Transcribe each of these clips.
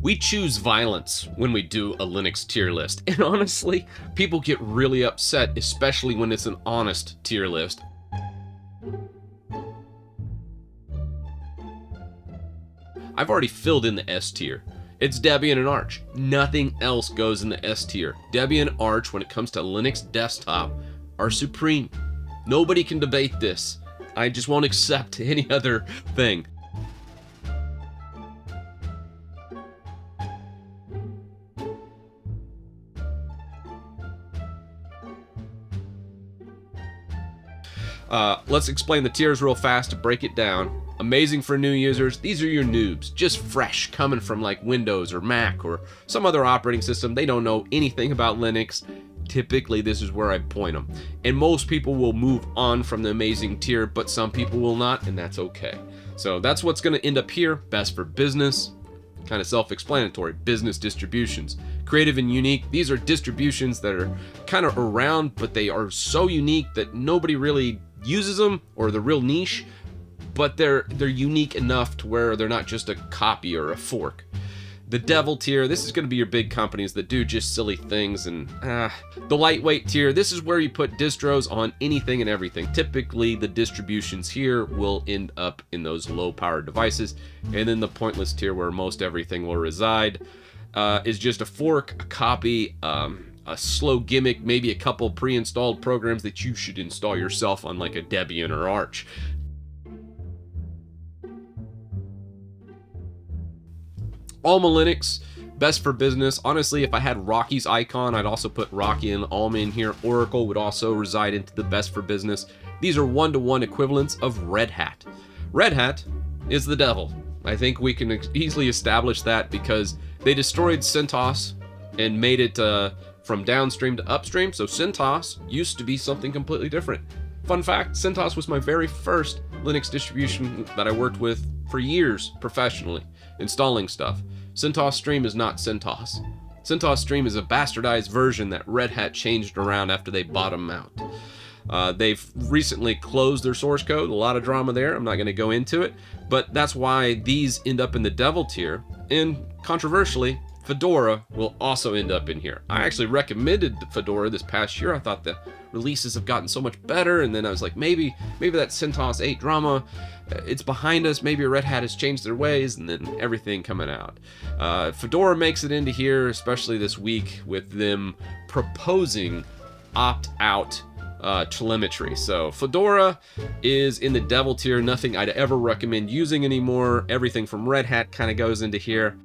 We choose violence when we do a Linux tier list, and honestly, people get really upset, especially when it's an honest tier list. I've already filled in the S tier. It's Debian and Arch. Nothing else goes in the S tier. Debian and Arch, when it comes to Linux desktop, are supreme. Nobody can debate this. I just won't accept any other thing. Let's explain the tiers real fast to break it down. Amazing for new users. These are your noobs, just fresh, coming from like Windows or Mac or some other operating system. They don't know anything about Linux. Typically, this is where I point them. And most people will move on from the amazing tier, but some people will not, and that's okay. So that's what's going to end up here. Best for business, kind of self-explanatory. Business distributions. Creative and unique. These are distributions that are kind of around, but they are so unique that nobody really uses them, or they're real niche, but they're unique enough to where they're not just a copy or a fork. The devil tier, this is going to be your big companies that do just silly things. And the lightweight tier, this is where you put distros on anything and everything. Typically, the distributions here will end up in those low-powered devices. And then the pointless tier, where most everything will reside, is just a fork, a copy, a slow gimmick, maybe a couple pre-installed programs that you should install yourself on like a Debian or Arch. Alma Linux, best for business. Honestly, if I had Rocky's icon, I'd also put Rocky and Alma in here. Oracle would also reside into the best for business. These are one-to-one equivalents of Red Hat. Red Hat is the devil. I think we can easily establish that because they destroyed CentOS and made it from downstream to upstream. So CentOS used to be something completely different. Fun fact, CentOS was my very first Linux distribution that I worked with for years professionally, installing stuff. CentOS Stream is not CentOS. CentOS Stream is a bastardized version that Red Hat changed around after they bottomed out. They've recently closed their source code, a lot of drama there, I'm not going to go into it, but that's why these end up in the devil tier, and controversially, Fedora will also end up in here. I actually recommended Fedora this past year. I thought the releases have gotten so much better, and then I was like, maybe that CentOS 8 drama, it's behind us, maybe Red Hat has changed their ways, and then everything coming out. Fedora makes it into here, especially this week, with them proposing opt-out telemetry. So Fedora is in the devil tier, nothing I'd ever recommend using anymore. Everything from Red Hat kind of goes into here.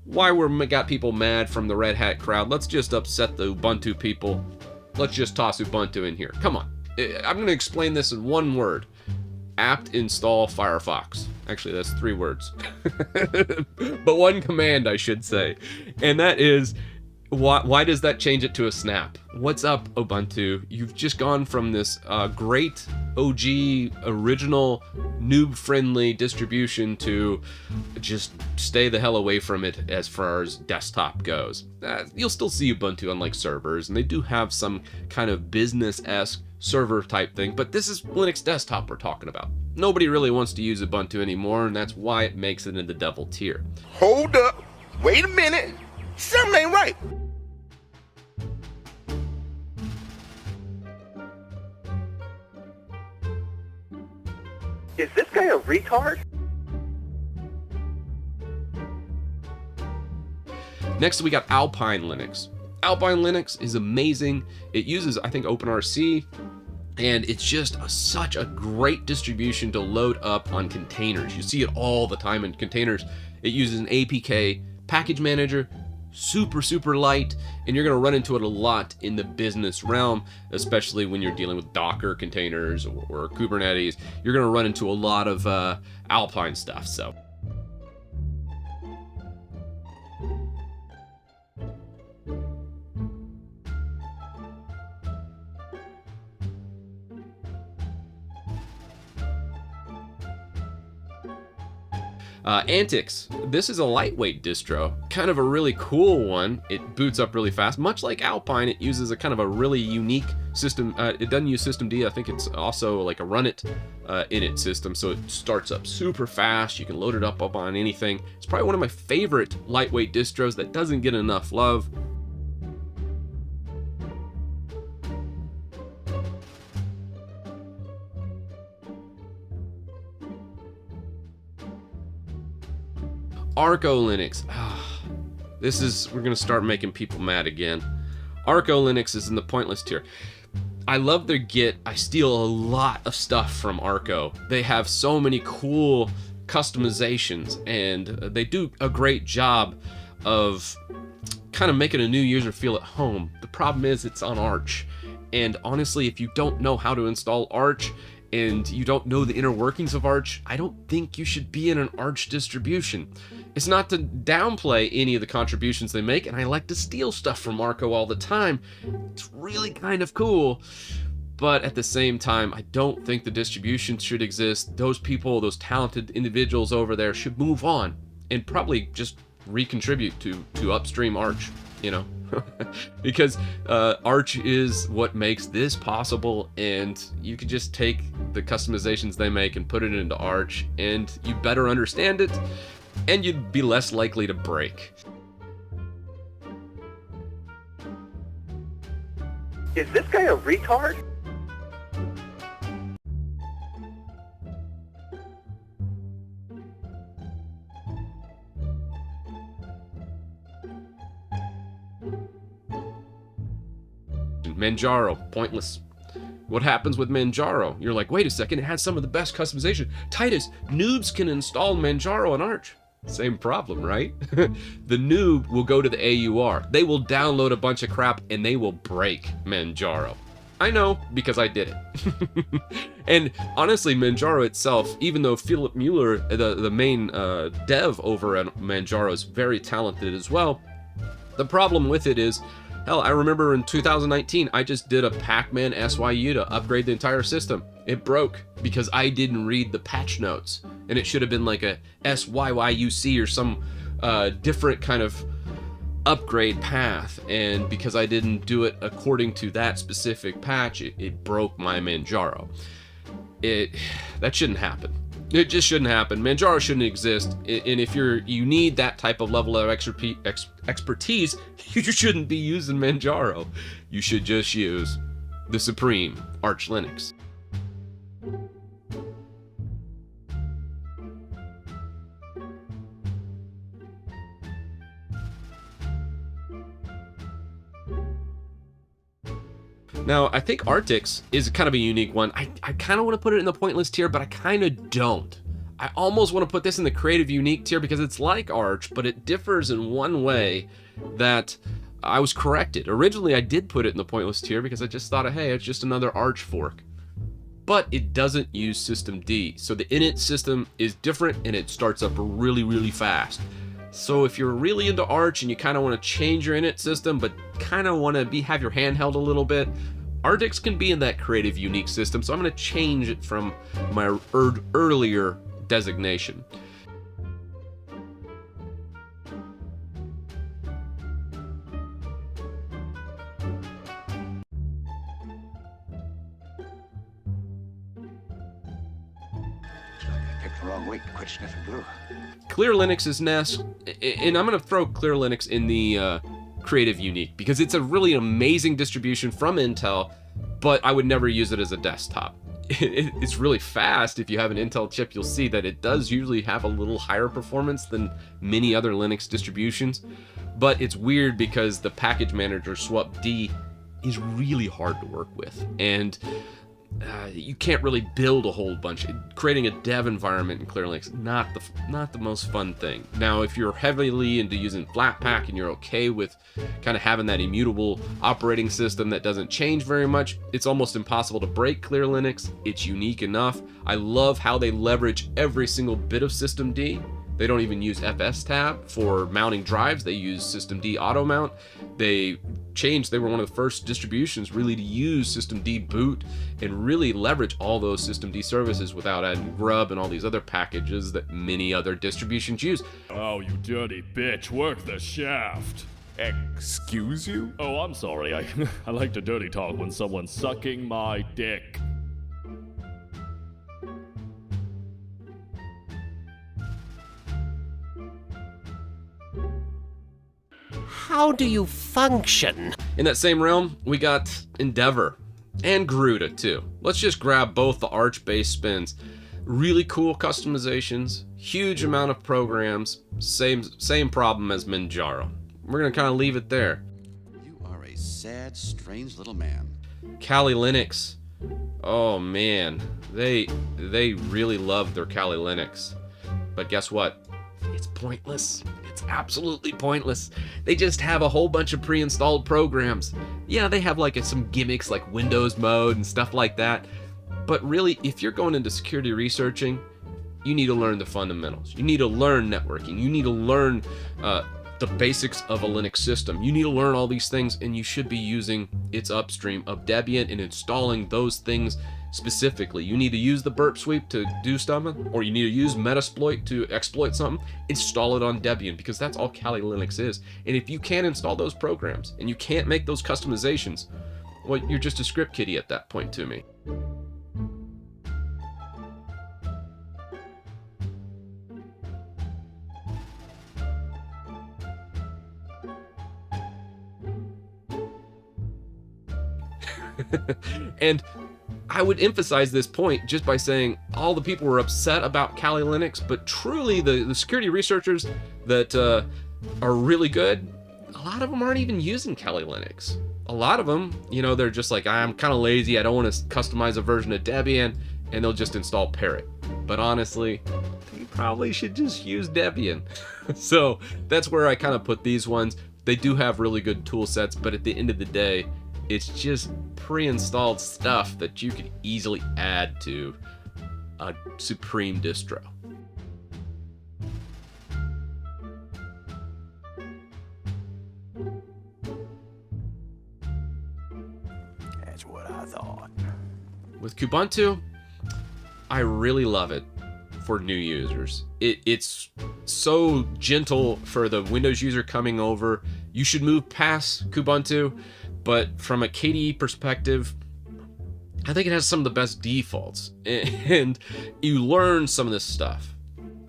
Why we got people mad from the Red Hat crowd? Let's just upset the Ubuntu people. Let's just toss Ubuntu in here. Come on. I'm going to explain this in one word. Apt install Firefox. Actually, that's 3 words. But one command, I should say. And that is, why does that change it to a snap? What's up, Ubuntu? You've just gone from this great OG, original, noob-friendly distribution to just stay the hell away from it as far as desktop goes. You'll still see Ubuntu on like servers, and they do have some kind of business-esque server type thing, but this is Linux desktop we're talking about. Nobody really wants to use Ubuntu anymore, and that's why it makes it in the devil tier. Hold up, wait a minute, something ain't right. Is this guy a retard? Next, we got Alpine Linux. Alpine Linux is amazing. It uses, I think, OpenRC, and it's just such a great distribution to load up on containers. You see it all the time in containers. It uses an APK package manager, super light, and you're going to run into it a lot in the business realm, especially when you're dealing with Docker containers or Kubernetes. You're going to run into a lot of Alpine stuff. So Antics. this is a lightweight distro, kind of a really cool one. It boots up really fast. Much like Alpine, it uses a kind of a really unique system. It doesn't use System D. I think it's also like a run it init system, so it starts up super fast. You can load it up on anything. It's probably one of my favorite lightweight distros that doesn't get enough love. Arco Linux. We're gonna start making people mad again. Arco Linux is in the pointless tier. I love their Git. I steal a lot of stuff from Arco. They have so many cool customizations, and they do a great job of kind of making a new user feel at home. The problem is it's on Arch, and honestly, if you don't know how to install Arch and you don't know the inner workings of Arch, I don't think you should be in an Arch distribution. It's not to downplay any of the contributions they make, and I like to steal stuff from Arco all the time. It's really kind of cool, but at the same time, I don't think the distribution should exist. Those people, those talented individuals over there should move on and probably just recontribute to upstream Arch, you know? Because Arch is what makes this possible, and you could just take the customizations they make and put it into Arch, and you better understand it, and you'd be less likely to break. Is this guy a retard? Manjaro, pointless. What happens with Manjaro? You're like, wait a second, it has some of the best customization. Titus, noobs can install Manjaro on Arch. Same problem, right? The noob will go to the AUR. They will download a bunch of crap and they will break Manjaro. I know, because I did it. And honestly, Manjaro itself, even though Philip Mueller, the main dev over at Manjaro, is very talented as well, the problem with it is, hell, I remember in 2019, I just did a Pac-Man SYU to upgrade the entire system. It broke because I didn't read the patch notes, and it should have been like a SYYUC or some different kind of upgrade path, and because I didn't do it according to that specific patch, it broke my Manjaro. That shouldn't happen. It just shouldn't happen. Manjaro shouldn't exist, and if you need that type of level of expertise, you shouldn't be using Manjaro. You should just use the Supreme Arch Linux. Now, I think Artix is kind of a unique one. I kind of want to put it in the pointless tier, but I kind of don't. I almost want to put this in the creative unique tier because it's like Arch, but it differs in one way that I was corrected. Originally, I did put it in the pointless tier because I just thought, hey, it's just another Arch fork. But it doesn't use System D, so the init system is different and it starts up really, really fast. So if you're really into Arch and you kind of want to change your init system, but kind of want to have your hand held a little bit, Artix can be in that creative unique system, so I'm going to change it from my earlier designation. Picked the wrong week to quit sniffing glue. Clear Linux is next, and I'm going to throw Clear Linux in the creative unique because it's a really amazing distribution from Intel, but I would never use it as a desktop. It's really fast. If you have an Intel chip, you'll see that it does usually have a little higher performance than many other Linux distributions, but it's weird because the package manager swapd is really hard to work with, and you can't really build a whole bunch. Creating a dev environment in Clear Linux, not the most fun thing. Now, if you're heavily into using Flatpak and you're okay with kind of having that immutable operating system that doesn't change very much, it's almost impossible to break Clear Linux. It's unique enough. I love how they leverage every single bit of Systemd. They don't even use FS tab for mounting drives. They use Systemd auto mount. They changed. They were one of the first distributions really to use systemd boot and really leverage all those systemd services without adding grub and all these other packages that many other distributions use. Oh, you dirty bitch, work the shaft. Excuse you? Oh, I'm sorry. I like to dirty talk when someone's sucking my dick. How do you function? In that same realm, we got Endeavor and Garuda too. Let's just grab both the Arch-based spins. Really cool customizations, huge amount of programs, same problem as Manjaro. We're gonna kind of leave it there. You are a sad, strange little man. Kali Linux. Oh man, they really love their Kali Linux. But guess what? It's pointless. It's absolutely pointless. They just have a whole bunch of pre-installed programs. Yeah, they have like some gimmicks like Windows mode and stuff like that. But really, if you're going into security researching, you need to learn the fundamentals. You need to learn networking. You need to learn the basics of a Linux system. You need to learn all these things, and you should be using its upstream of Debian and installing those things specifically. You need to use the burp sweep to do something, or you need to use Metasploit to exploit something. Install it on Debian, because that's all Kali Linux is. And if you can't install those programs and you can't make those customizations, well, you're just a script kiddie at that point to me. And I would emphasize this point just by saying all the people were upset about Kali Linux, but truly the security researchers that are really good, a lot of them aren't even using Kali Linux. A lot of them, you know, they're just like, I'm kind of lazy, I don't want to customize a version of Debian, and they'll just install Parrot. But honestly, you probably should just use Debian. So that's where I kind of put these ones. They do have really good tool sets, but at the end of the day, it's just pre-installed stuff that you could easily add to a Supreme distro. That's what I thought. With Kubuntu, I really love it for new users. It's so gentle for the Windows user coming over. You should move past Kubuntu. But from a KDE perspective, I think it has some of the best defaults, and you learn some of this stuff.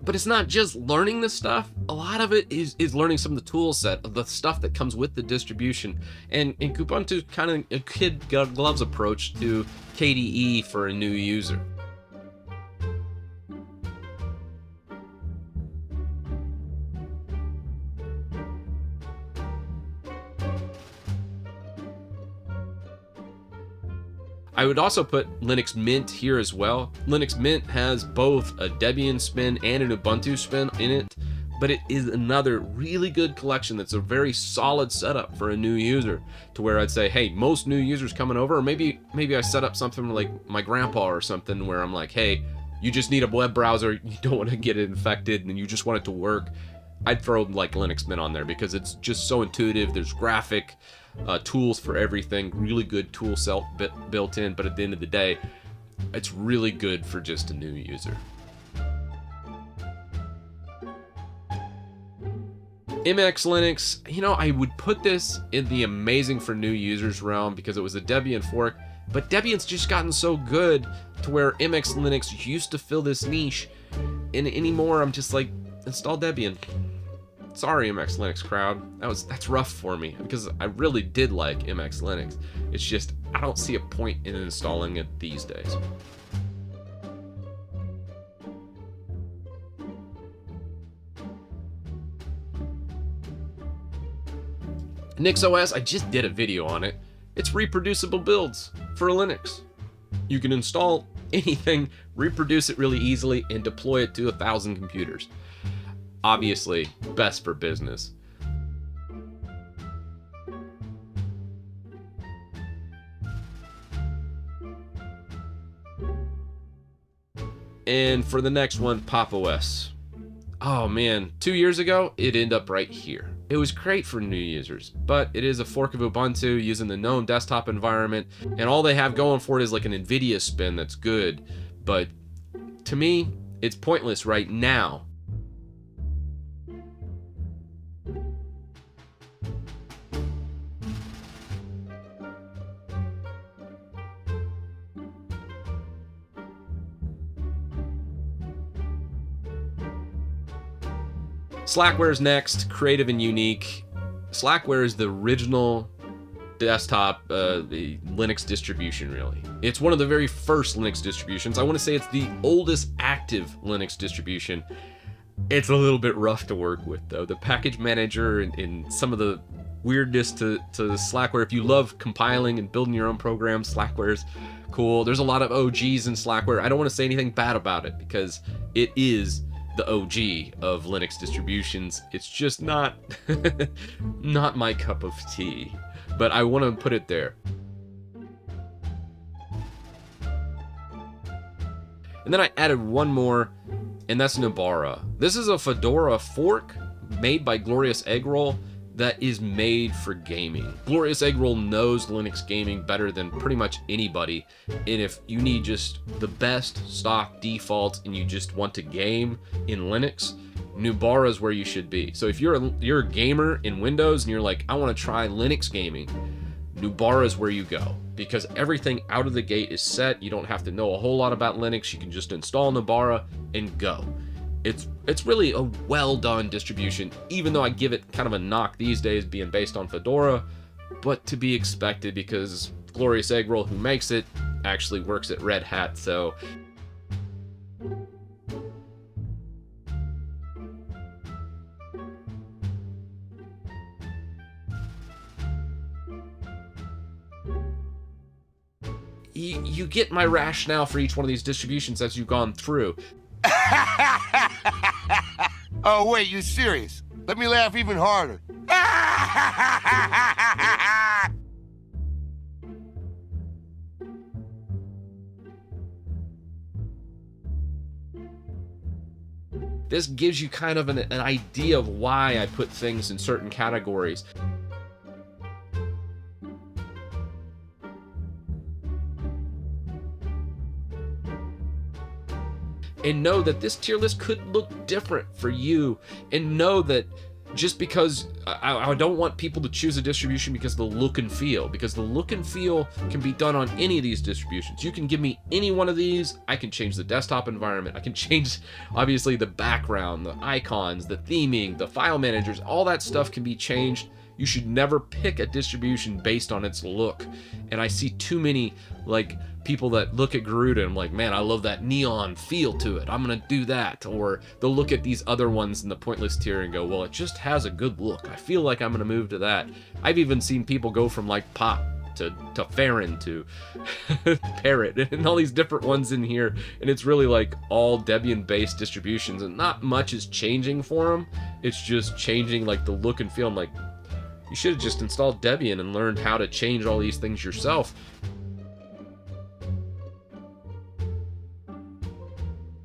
But it's not just learning this stuff. A lot of it is learning some of the tool set of the stuff that comes with the distribution. And Kubuntu's kind of a kid gloves approach to KDE for a new user. I would also put Linux Mint here as well. Linux Mint has both a Debian spin and an Ubuntu spin in it, but it is another really good collection that's a very solid setup for a new user, to where I'd say, hey, most new users coming over, or maybe I set up something like my grandpa or something where I'm like, hey, you just need a web browser, you don't want to get it infected, and you just want it to work. I'd throw like Linux Mint on there because it's just so intuitive. There's graphic tools for everything, really good tool set built in, but at the end of the day, it's really good for just a new user. MX Linux, you know, I would put this in the amazing for new users realm because it was a Debian fork, but Debian's just gotten so good to where MX Linux used to fill this niche, and anymore I'm just like, install Debian. Sorry, MX Linux crowd. That's rough for me because I really did like MX Linux. It's just I don't see a point in installing it these days. NixOS, I just did a video on it. It's reproducible builds for Linux. You can install anything, reproduce it really easily, and deploy it to 1,000 computers. Obviously, best for business. And for the next one, Pop! OS. Oh man, 2 years ago, it ended up right here. It was great for new users, but it is a fork of Ubuntu using the GNOME desktop environment, and all they have going for it is like an NVIDIA spin that's good, but to me, it's pointless right now. Slackware is next, creative and unique. Slackware is the original desktop, the Linux distribution, really. It's one of the very first Linux distributions. I want to say it's the oldest active Linux distribution. It's a little bit rough to work with, though. The package manager and some of the weirdness to Slackware. If you love compiling and building your own programs, Slackware's cool. There's a lot of OGs in Slackware. I don't want to say anything bad about it because it is the OG of Linux distributions. It's just not not my cup of tea, but I want to put it there. And then I added one more, and that's Nubara. This is a Fedora fork made by Glorious Eggroll that is made for gaming. Glorious Eggroll knows Linux gaming better than pretty much anybody, and if you need just the best stock defaults and you just want to game in Linux, Nubara is where you should be. So if you're a gamer in Windows and you're like, I want to try Linux gaming, Nubara is where you go, because everything out of the gate is set. You don't have to know a whole lot about Linux. You can just install Nubara and go. It's really a well done distribution, even though I give it kind of a knock these days being based on Fedora, but to be expected because Glorious Eggroll, who makes it, actually works at Red Hat, so you get my rationale for each one of these distributions as you've gone through. Oh, wait, you serious? Let me laugh even harder. This gives you kind of an idea of why I put things in certain categories. And know that this tier list could look different for you, and know that just because I don't want people to choose a distribution because of the look and feel, because the look and feel can be done on any of these distributions. You can give me any one of these, I can change the desktop environment, I can change obviously the background, the icons, the theming, the file managers, all that stuff can be changed. You should never pick a distribution based on its look. And I see too many like people that look at Garuda and I'm like, man, I love that neon feel to it, I'm gonna do that. Or they'll look at these other ones in the pointless tier and go, well, it just has a good look, I feel like I'm gonna move to that. I've even seen people go from like Pop to Farron to Parrot and all these different ones in here, and it's really like all Debian based distributions and not much is changing for them. It's just changing like the look and feel. I'm like, you should have just installed Debian and learned how to change all these things yourself.